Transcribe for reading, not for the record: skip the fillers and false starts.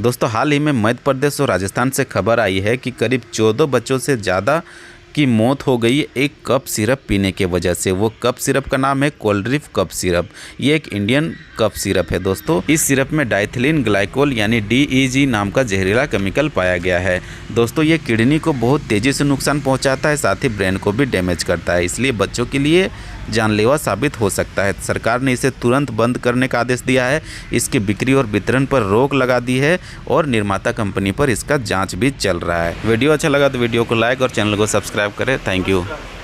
दोस्तों हाल ही में मध्य प्रदेश और राजस्थान से खबर आई है कि करीब 14 बच्चों से ज़्यादा की मौत हो गई एक कप सिरप पीने के वजह से। वो कप सिरप का नाम है कोल्ड्रिफ कप सिरप। ये एक इंडियन कप सिरप है दोस्तों। इस सिरप में डाइथिलीन ग्लाइकोल यानी DEG नाम का जहरीला केमिकल पाया गया है। दोस्तों ये किडनी को बहुत तेज़ी से नुकसान पहुंचाता है, साथ ही ब्रेन को भी डैमेज करता है, इसलिए बच्चों के लिए जानलेवा साबित हो सकता है। सरकार ने इसे तुरंत बंद करने का आदेश दिया है। इसकी बिक्री और वितरण पर रोक लगा दी है और निर्माता कंपनी पर इसका जांच भी चल रहा है। वीडियो अच्छा लगा तो वीडियो को लाइक और चैनल को सब्सक्राइब करें। Thank you.